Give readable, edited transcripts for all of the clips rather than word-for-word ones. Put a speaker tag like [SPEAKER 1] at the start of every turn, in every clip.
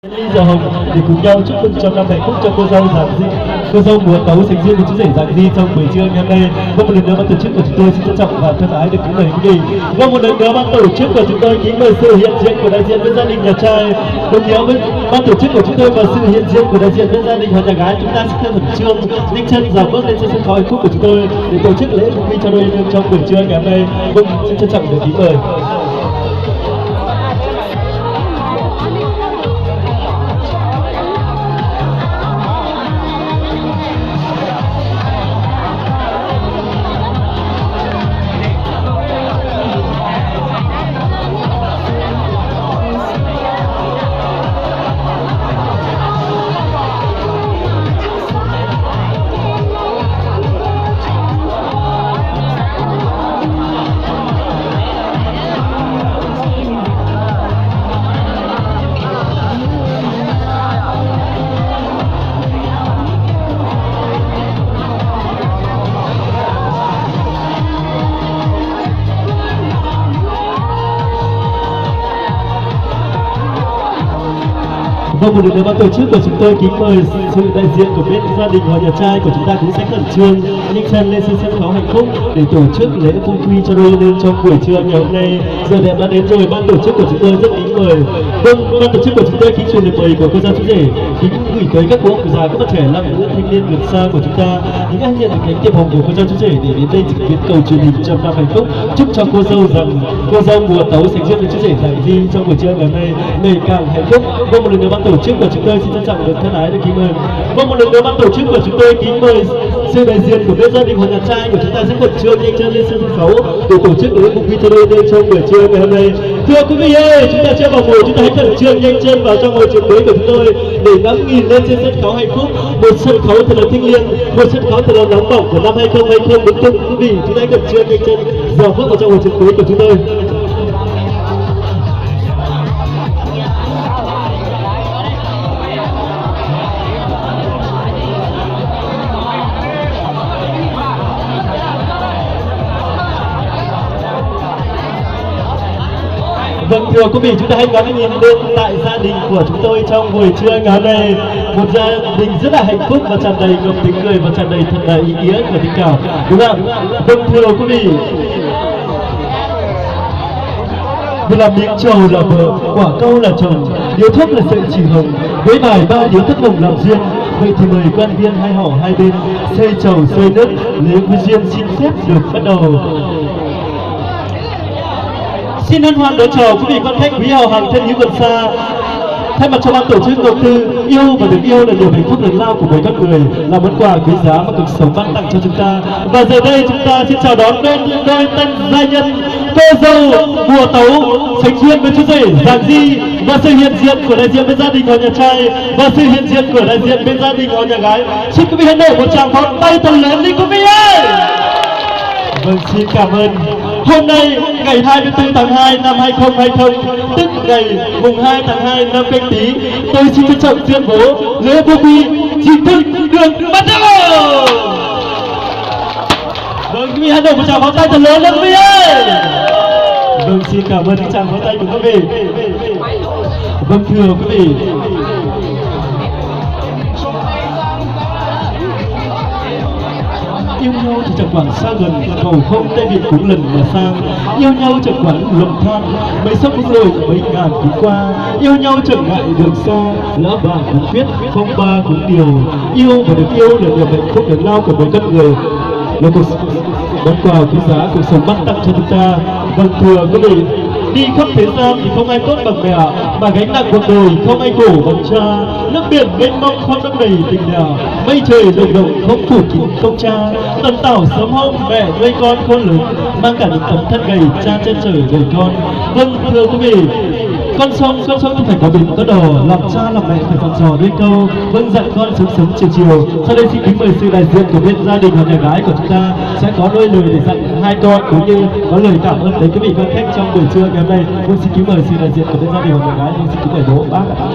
[SPEAKER 1] Ly Giờ Hồng để cùng nhau chúc mừng trăm năm hạnh phúc cho cô dâu Giàng Di, cô dâu múa tấu dành riêng của chú rể Giàng Di trong buổi trưa ngày hôm nay. Một lần nữa ban tổ chức của chúng tôi xin trân trọng và thân ái được kính mời quý vị. Một lần nữa ban tổ chức của chúng tôi kính mời sự hiện diện của đại diện bên gia đình nhà trai đồng nghĩa với ban tổ chức của chúng tôi và sự hiện diện của đại diện bên gia đình và nhà gái. Chúng ta sẽ theo khẩn trương nhanh chân dạo bước lên trên sân khấu hạnh phúc của chúng tôi để tổ chức lễ phục quy cho đôi bên trong buổi trưa ngày hôm nay. Xin trân trọng được kính mời. Một lần nữa ban tổ chức của chúng tôi kính mời sự đại diện của bên gia đình và nhà trai của chúng ta cũng sẽ khẩn trương nhanh chân lên sân khấu hạnh phúc để tổ chức lễ phung quy cho đôi lên trong buổi trưa ngày hôm nay. Giờ đẹp đã đến rồi, ban tổ chức của chúng tôi rất kính mời. Ban tổ chức của chúng tôi kính truyền lời mời của cô dâu chú rể kính gửi tới các cô cụ già, các bạn trẻ, nam nữ thanh niên gần xa của chúng ta những anh nhận được cánh tiệp hồng của cô dâu chú rể để đến đây trực tiếp cầu truyền hình trăm năm hạnh phúc, chúc cho cô dâu mùa tấu dành riêng với chú rể Giàng Di trong buổi trưa ngày hôm nay ngày càng hạnh phúc. Một lần nữa ban tổ chức của chúng tôi xin trân trọng được thân ái được kính mời. Một lần nữa ban tổ chức của chúng tôi kính mời sự đại diện của bên gia đình và nhà trai của chúng ta sẽ khẩn trương nhanh chân lên sân khấu để tổ chức lễ phục quy cho đôi bên trong buổi trưa ngày hôm nay. Thưa quý vị ơi, chúng ta chưa vào mùa, chúng ta hãy khẩn trương nhanh chân vào trong hội trường mới của chúng tôi để ngắm nhìn lên trên sân khấu hạnh phúc, một sân khấu thật là thiêng liêng, một sân khấu thật là nóng bỏng của năm 2020. Đúng không quý vị? Chúng ta hãy khẩn trương nhanh chân vào bước vào trong hội trường mới của chúng tôi. Vâng, thưa quý vị, chúng ta hãy ngắm nhìn lên tại gia đình của chúng tôi trong buổi trưa ngày hôm nay. Một gia đình rất là hạnh phúc và tràn đầy ngập tiếng cười và tràn đầy thật là ý nghĩa của tình cảm, đúng không? Vâng, thưa quý vị, vừa làm miếng trầu là vợ, quả câu là chồng, điếu thuốc là sợi chỉ hồng, với bài ba điếu thất bồng làm duyên. Vậy thì mời quan viên hai họ hai bên xây trầu xây nước, lễ quy duyên xin phép được bắt đầu. Xin hân hoan đón chào quý vị quan khách quý hào hàng thân hữu gần xa. Thay mặt cho ban tổ chức đầu tư, yêu và được yêu là niềm hạnh phúc lớn lao của mỗi con người, là món quà quý giá mà cuộc sống ban tặng cho chúng ta. Và giờ đây chúng ta xin chào đón đôi tân gia nhân, cô dâu mùa tấu sánh duyên với chú rể Giàng Di, và sự hiện diện của đại diện bên gia đình họ nhà trai và sự hiện diện của đại diện bên gia đình họ nhà gái. Xin quý vị hãy nổ một tràng pháo tay thật lớn đi quý vị ơi. Vâng, xin cảm ơn. Hôm nay ngày 24 tháng 2 năm 2020, tức ngày mùng 2 tháng 2 năm Canh Tý, tôi xin trân trọng tuyên bố lễ phung quy chính thức được bắt đầu. Vâng, quý vị hãy nổ một tràng pháo tay thật lớn lên quý vị ơi. Vâng, xin cảm ơn những tràng pháo tay của quý vị. Vâng, thưa quý vị, yêu nhau thì chẳng quản xa gần, cầu không tay biển cũng lần mà sang. Yêu nhau chẳng quản lầm than, mấy sông cũng rồi mấy ngàn cũng qua. Yêu nhau chẳng ngại đường xa, lá vàng cũng viết, phong ba cũng điều. Yêu và được yêu là niềm hạnh phúc lớn lao của mỗi con người, là món quà quý giá cuộc sống ban tặng cho chúng ta. Vâng, thưa quý vị, đi khắp thế gian thì không ai tốt bằng mẹ, mà gánh nặng cuộc đời không ai khổ bằng cha. Nước biển mênh mông không đong đầy tình nhà, mây trời đồng đồng không phủ kín không cha. Tần tảo sớm hôm mẹ nuôi con khôn lớn, mang cả những tấm thân gầy cha chân trở đời con. Vâng, thưa quý vị, con sông không phải có bến có đò, làm cha làm mẹ phải dặn dò đôi câu, vâng dặn con sớm sớm chiều chiều. Sau đây xin kính mời sự đại diện của bên gia đình và nhà gái của chúng ta sẽ có đôi lời để dặn hai con, cũng như có lời cảm ơn đến quý vị quan khách trong buổi trưa ngày hôm nay. Vâng, xin kính mời sự đại diện của bên gia đình và nhà gái. Vâng, xin kính mời bố bác ạ.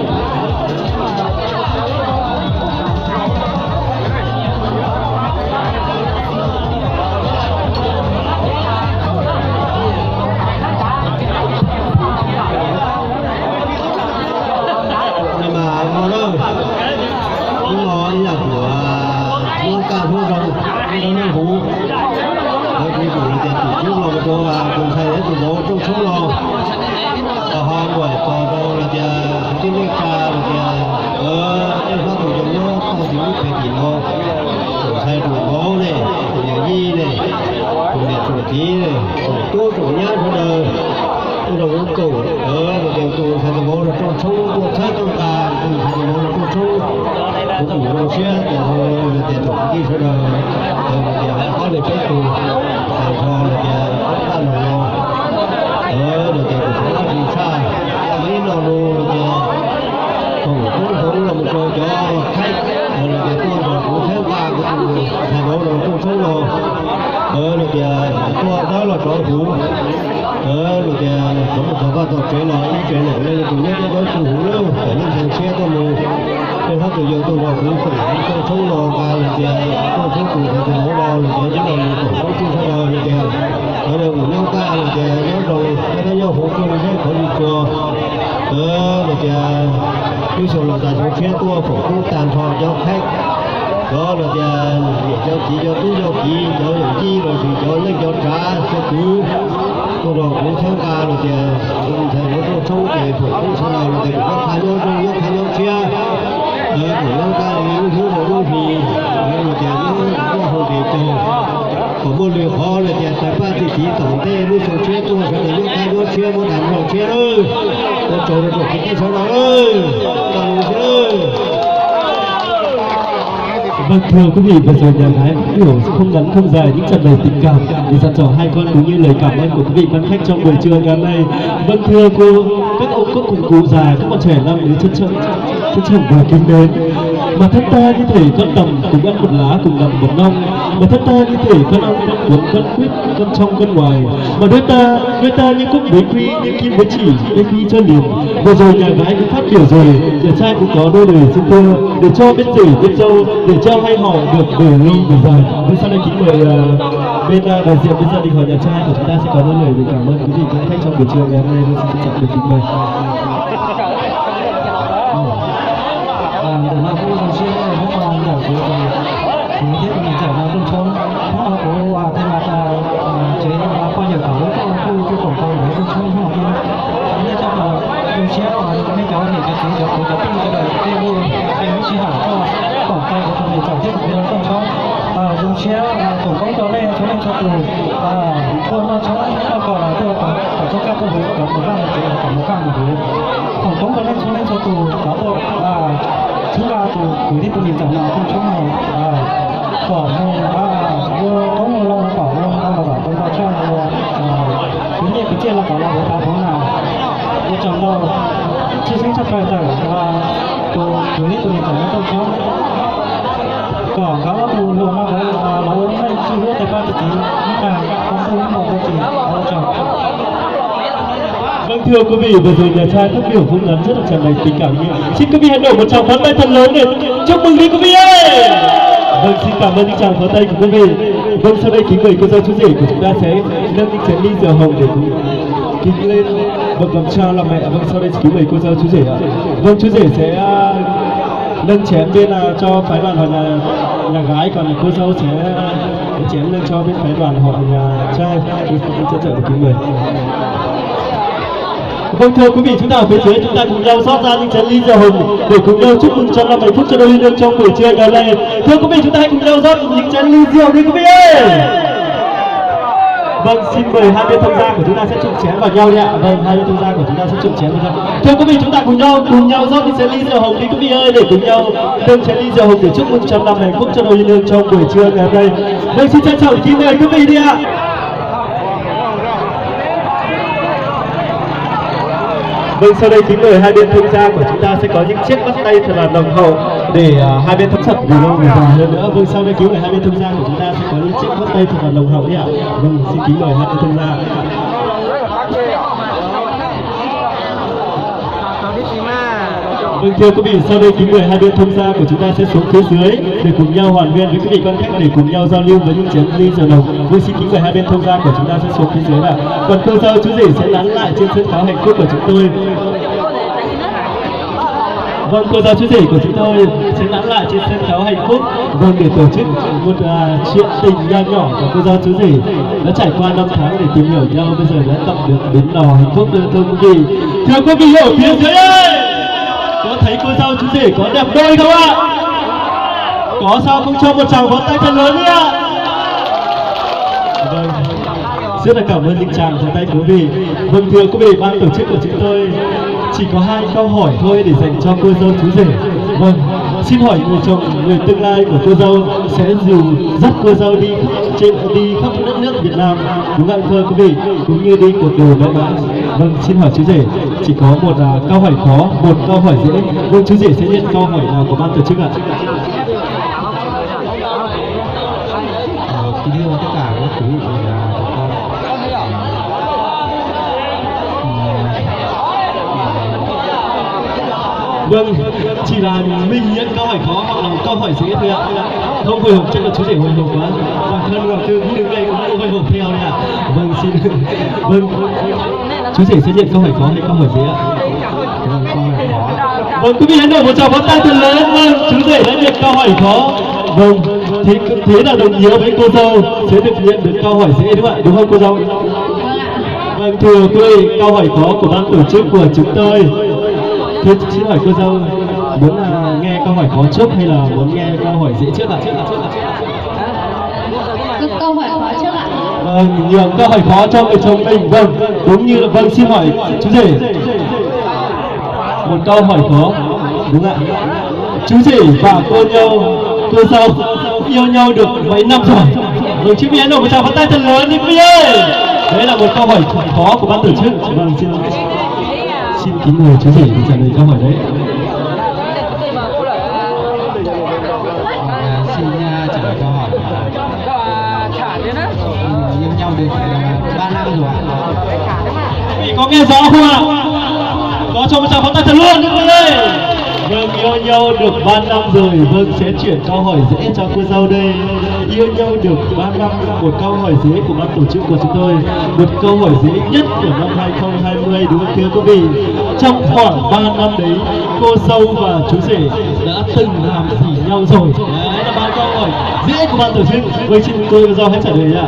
[SPEAKER 2] lò đâu, cái lò ấy là của nuôi cá nuôi rồng, nuôi nuôi hú. Đấy thì cũng là tổ chức lò một đồ cùng thầy đấy tụi bố trong số lò. Và họ gọi có đồ là cái nuôi cá là em phát tụi chúng nó có chỉ biết phải gì thôi. Tụi thầy tụi bố này, tụi nhà nhi này, tụi nhà tụi tí này, tụi tụi nhát tụi đời. Tôi đâu cũng cầu rồi đều tôi phải tụi bố là trong sâu tôi thấy trong ta tôi phải tụi bố là trong sâu tôi cũng đâu xe để thôi là để tụi kia sẽ đời rồi là để có được cái tụi để cho là để ta nó rồi để tụi nó đi xa mấy nó luôn là còn cũng là một câu cho khách rồi là để tôi cũng thấy ba của tụi thầy bố là trong sâu rồi là để tôi đó là chỗ hữu rồi thì có một số các tổ chế nói lên tụi nhé có chủ hữu luôn để lên thành xe tôi mù nên phát tụi giờ tôi vào cũng phải tôi sống lò và thì tôi sống tụi thì nó vào thì chính là một tổ chức chưa rồi thì ở đây cũng nâng cao thì nó rồi cái nhau hỗ trợ nó có đi chùa thì cái số là số xe tôi phải cũng tàn thọ cho khách đó là cho chỉ cho tú cho chị cho chi rồi thì cho lên cho trả cho cứ tôi rồi cũng tham gia rồi thì thầy nó tôi sống thì cũng sau này thì cũng có khai nhau trong những khai nhau chia của nhau ca những thứ rồi đôi thì rồi thì nó có hồ thì cho có một điều khó là thì tại ba thì chỉ tổng tê với số chia tôi sẽ được những khai nhau chia một thằng rồi chia ơi tôi trộn được cái số đó ơi còn ơi.
[SPEAKER 1] Vâng, thưa quý vị, vừa rồi nhà gái phát biểu không ngắn không dài những trận đầy tình cảm để dặn dò hai con cũng như lời cảm ơn của quý vị quan khách trong buổi trưa ngày hôm nay. Vâng, thưa cô, các ông các cùng cụ già, các bạn trẻ năm đến trân trọng và kính mến. Mà thân ta như thể con đồng cùng ăn một lá cùng nằm một nong, mà thân ta như thể con ong con cuốn con quýt con trong con ngoài, mà đôi ta như cúc với quy như kim với chỉ với quy cho liền. Vừa rồi nhà gái cũng phát biểu rồi, nhà trai cũng có đôi lời xin thưa để cho biết rể biết dâu để cho hay họ được về lâu về dài. Bây sau đây kính mời bên đại diện bên gia đình họ nhà trai của chúng ta sẽ có đôi lời để cảm ơn quý vị quan khách trong buổi trưa ngày hôm nay. Tôi xin trân trọng được kính mời.
[SPEAKER 3] để mà cô đầu tiên lúc mà đảo của thì thiết mình trở vào công chúng họ có thay mặt chế qua nhiều khẩu cô tổng cầu với công chúng họ kia nên chắc là đầu tiên là mấy cháu thì cái chế được của pin cho đời tiêu mua anh chỉ hỏi cho tổng tay của mình tổng thiết của công chúng dùng xe tổng công cho lên cho từ tôi nó cho nó còn là tôi phải cho các cô hữu có một vài cái có một vài hữu tổng công cho lên cho từ đó tôi chúng ta từ gửi đi từ miền Tây nào cũng chúng này còn vừa có một lâu bảo là tôi vào trong vấn đề cái chuyện là bảo là người ta muốn nào tôi chọn đâu chia sẻ chắc phải và tôi gửi đi từ miền Tây nó không có còn có một luồng nó với lâu nó chưa biết tại ba chỉ là không có một cái gì ở trong.
[SPEAKER 1] Vâng, thưa quý vị, vừa rồi nhà trai phát biểu cũng ngắn rất là tràn đầy tình cảm như xin quý vị hãy nổi một tràng pháo tay thật lớn để chúc mừng đi quý vị ơi. Vâng, xin cảm ơn những tràng pháo tay của quý vị. Vâng, sau đây kính mời cô dâu chú rể của chúng ta sẽ nâng những chén ly rượu hồng để kính lên bậc làm cha làm mẹ. Vâng, sau đây kính mời cô dâu chú rể ạ. Vâng, chú rể sẽ nâng chén bên cho phái đoàn họ nhà gái, còn cô dâu sẽ chén lên cho bên phái đoàn họ nhà trai. Trân trọng được kính mời. Vâng, thưa quý vị, chúng ta ở phía dưới chúng ta cùng nhau rót ra những chén ly rượu hồng để cùng nhau chúc mừng 105 hạnh phúc cho đôi liên trong buổi trưa ngày hôm nay. Thưa quý vị, chúng ta hãy cùng nhau rót những chén ly rượu đi quý vị ơi. Vâng, xin mời hai bên thông gia của chúng ta sẽ chụm chén vào nhau đi ạ. Vâng, hai bên thông gia của chúng ta sẽ chụm chén vào nhau. Thưa quý vị, chúng ta cùng nhau rót những chén ly rượu hồng đi quý vị ơi, để cùng nhau nâng chén ly rượu hồng để chúc mừng 105 hạnh phúc cho đôi liên trong buổi trưa ngày hôm nay. Vâng, xin trân trọng kính mời quý vị đi ạ. Vâng, sau đây kính mời hai bên thông gia của chúng ta sẽ có những chiếc bắt tay thật là nồng hậu để hai bên thấm thật vì lâu vì dài hơn nữa. Vâng, sau đây kính mời hai bên thông gia của chúng ta sẽ có những chiếc bắt tay thật là nồng hậu đấy ạ. Vâng, xin kính mời hai bên thông gia. Vâng, thưa quý vị, sau đây kính mời hai bên thông gia của chúng ta sẽ xuống phía dưới để cùng nhau hoàn nguyên với quý vị quan khách để cùng nhau giao lưu với những chén ly rượu nồng. Vâng, xin kính mời hai bên thông gia của chúng ta sẽ xuống phía dưới ạ. Còn cô dâu chú rể sẽ lán lại trên sân khấu hạnh phúc của chúng tôi. Vâng, cô giáo chú rể của chúng tôi sẽ lãn lại trên sân khấu hạnh phúc. Vâng, để tổ chức một chuyện tình nho nhỏ của cô giáo chú rể đã trải qua 5 tháng để tìm hiểu nhau, bây giờ đã tập được đến lò hạnh phúc nữa thưa quý vị. Thưa quý vị ở phía dưới ơi, có thấy cô giáo chú rể có đẹp đôi không ạ? Có sao không cho một tràng vỗ tay thật lớn đi ạ? Vâng, rất là cảm ơn những tràng vỗ tay quý vị. Vâng, thưa quý vị, ban tổ chức của chúng tôi chỉ có 2 câu hỏi thôi để dành cho cô dâu chú rể. Vâng, xin hỏi người chồng, người tương lai của cô dâu sẽ dắt cô dâu đi khắp đất nước Việt Nam, đúng không thưa quý vị, cũng như đi cuộc đời mãi mãi. Vâng, xin hỏi chú rể, chỉ có một câu hỏi khó, một câu hỏi dễ. Vâng, chú rể sẽ nhận câu hỏi nào của ban tổ chức ạ?
[SPEAKER 3] Kính thưa tất cả các quý vị và con,
[SPEAKER 1] Vâng, chỉ là mình nhận câu hỏi khó hoặc là câu hỏi dễ thôi ạ. Không hồi hộp, chắc là chú rể hồi hộp quá. Bản thân Ngọc Thư cũng đứng đây cũng hồi hộp theo đấy ạ. Vâng, xin. Vâng, chú rể sẽ nhận câu hỏi khó hay câu hỏi dễ ạ? Vâng, quý vị hãy nổi một tràng pháo tay thật lớn. Vâng, chú rể đã nhận câu hỏi khó. Vâng, thế là đồng nghĩa với cô dâu sẽ được nhận được câu hỏi dễ đúng không ạ? Đúng không cô dâu? Vâng, thưa quý vị, câu hỏi khó của ban tổ chức của chúng tôi. Thế xin hỏi cô dâu muốn nghe câu hỏi khó trước hay là muốn nghe câu hỏi dễ trước ạ?
[SPEAKER 4] Câu hỏi khó trước ạ.
[SPEAKER 1] Vâng, nhường câu hỏi khó cho người chồng mình. Vâng, đúng như vâng, xin hỏi chú rể một câu hỏi khó, đúng ạ? Chú rể và cô dâu yêu nhau được mấy năm rồi? Vâng, chú hãy nổi một tràng pháo tay thật lớn đi quý vị ơi. Đấy là một câu hỏi khó của ban tổ chức. Vâng, xin kính mời chú rể để trả lời câu hỏi đấy.
[SPEAKER 3] Xin trả lời câu hỏi. Yêu nhau được 3 năm rồi ạ.
[SPEAKER 1] Quý vị có nghe rõ không ạ? Có cho một tràng pháo tay thật luôn quý vị ơi. Vâng, yêu nhau được 3 năm rồi. Vâng, sẽ chuyển câu hỏi dễ cho cô dâu đây. Yêu nhau được 3 năm, một câu hỏi dễ của ban tổ chức của chúng tôi. Một câu hỏi dễ nhất của năm 2020 đúng không thưa quý vị? Trong khoảng 3 năm đấy, cô dâu và chú rể đã từng làm gì nhau rồi? Đấy là 3 câu hỏi dễ của ban tổ chức. Vâng, xin cô dâu hãy trả lời ạ.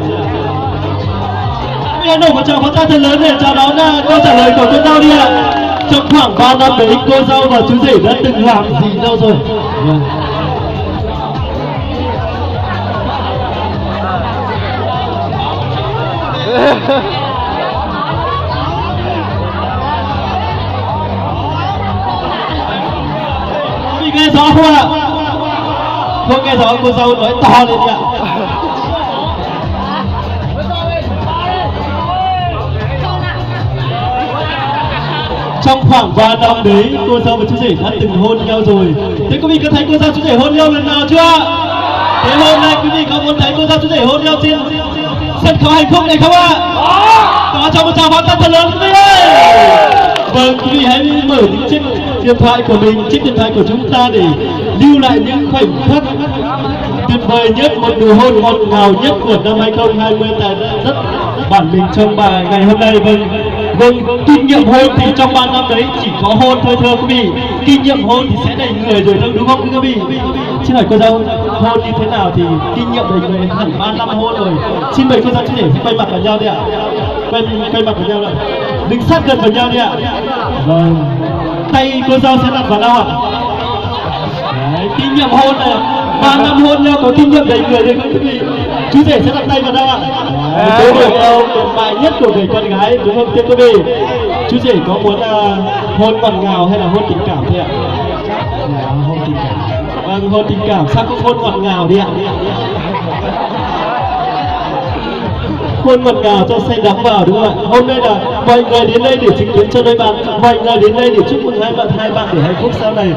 [SPEAKER 1] Hãy nổi một tràng pháo tay thật lớn để chào đón câu trả lời của cô dâu đi ạ. Trong khoảng 3 năm đấy, cô dâu và chú rể đã từng làm gì nhau rồi? Vâng. Quý vị nghe rõ không ạ? Không nghe rõ, cô dâu nói to lên ạ. Trong khoảng 3 năm đấy, cô dâu và chú rể đã từng hôn nhau rồi. Thế quý vị có thấy cô dâu chú rể hôn nhau lần nào chưa? Thế hôm nay quý vị có muốn thấy cô dâu chú rể hôn nhau trên sân khấu hạnh phúc này không ạ? Có, cho một tràng pháo tay thật lớn quý vị ơi. Vâng, quý vị hãy mở những chiếc điện thoại của mình, chiếc điện thoại của chúng ta để lưu lại những khoảnh khắc tuyệt vời nhất, một nụ hôn ngọt ngào nhất của năm 2020 tại đất bản mình trong bài ngày hôm nay. Vâng, kinh nghiệm hôn thì trong 3 năm đấy chỉ có hôn thôi thưa quý vị. Kinh nghiệm hôn thì sẽ đầy người rồi đúng không quý vị? Xin hỏi cô dâu, hôn như thế nào thì kinh nghiệm đầy người hẳn 3 năm hôn rồi. Xin mời cô dâu chú rể quay mặt vào nhau đi ạ. Quay mặt vào nhau ạ. Đứng sát gần vào nhau đi ạ. Vâng, tay cô dâu sẽ đặt vào đâu ạ? Đấy, kinh nghiệm hôn này, 3 năm hôn nhau có kinh nghiệm đầy người rồi quý vị. Chú rể sẽ đặt tay vào đâu ạ? Số điểm đâu tuyệt vời nhất của người con gái đúng không thưa quý vị? Chú rể có muốn hôn ngọt ngào hay là hôn tình cảm thế ạ?
[SPEAKER 3] Hôn tình cảm.
[SPEAKER 1] Vâng, hôn tình cảm, sao không hôn ngọt ngào đi ạ? Hôn ngọt ngào cho say đắm vào đúng không ạ? Hôm nay là mọi người đến đây để chứng kiến cho đôi bạn, mọi người đến đây để chúc mừng hai bạn để hạnh phúc sau này.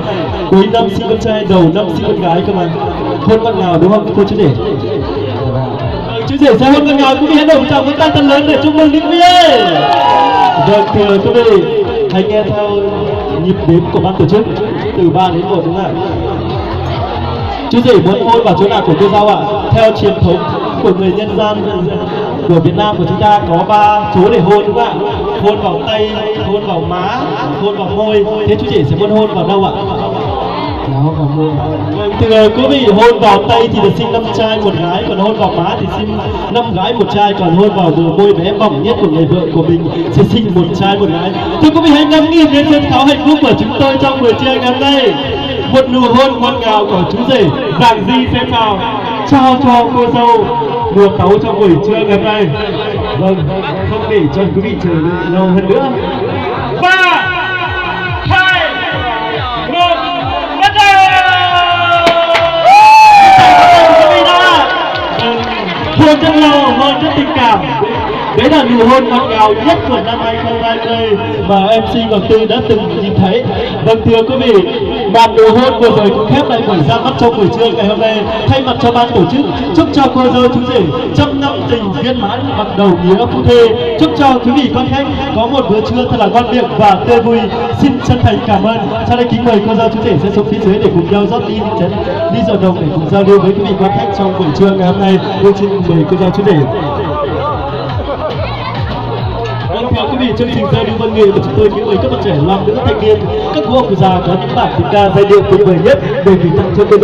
[SPEAKER 1] Cuối năm sinh con trai, đầu năm sinh con gái cơ mà. Hôn ngọt ngào đúng không thưa chú rể? Chú rể sẽ hôn ngọt ngào, quý vị hãy đồng chào với tay thật lớn để chúc mừng quý vị ơi. Vâng, thưa quý vị, hãy nghe theo nhịp đếm của ban tổ chức từ 3 đến 1 đúng không ạ? Chú rể muốn hôn vào chỗ nào của cô dâu ạ? Theo truyền thống của người nhân gian của Việt Nam của chúng ta có 3 chỗ để hôn đúng không ạ? Hôn vào tay, hôn vào má, hôn vào môi. Thế chú rể sẽ muốn hôn vào đâu ạ?
[SPEAKER 3] áo vào mưa.
[SPEAKER 1] Vâng, thưa quý vị, hôn vào tay thì được sinh 5 trai 1 gái, còn hôn vào má thì sinh 5 gái 1 trai, còn hôn vào bờ môi bé bỏng nhất của người vợ của mình sẽ sinh 1 trai 1 gái. Thưa quý vị, hãy ngắm nhìn đến sân khấu hạnh phúc của chúng tôi trong buổi trưa ngày hôm nay. Một nụ hôn ngọt ngào của chú rể Giàng Di sẽ trao cho cô dâu mùa cáu trong buổi trưa ngày hôm nay. Vâng, không để cho quý vị chờ lâu hơn nữa. 3, 2, 1, bắt đầu! Hôn rất lâu, hôn rất tình cảm. Đấy là nụ hôn ngọt ngào nhất của năm 2020 mà MC Ngọc Tư đã từng nhìn thấy. Vâng, thưa quý vị, màn nụ hôn vừa rồi cũng khép lại buổi ra mắt trong buổi trưa ngày hôm nay. Thay mặt cho ban tổ chức, chúc cho cô dâu chú rể trăm năm tình viên mãn mặc đầu nghĩa phu thê. Chúc cho quý vị quan khách có một bữa trưa thật là ngon miệng và tươi vui. Xin chân thành cảm ơn. Sau đây kính mời cô dâu chú rể sẽ xuống phía dưới để cùng nhau rót ly rượu đồng để cùng giao lưu với quý vị quan khách trong buổi trưa ngày hôm nay. Tôi xin mời cô dâu chú rể. Vâng, thưa quý vị, chương trình giao lưu văn nghệ của chúng tôi kính mời các bạn trẻ, nam nữ, thanh niên, các cô ông già có những bản tình ca giai điệu tuyệt vời nhất để gửi tặng cho cô dâu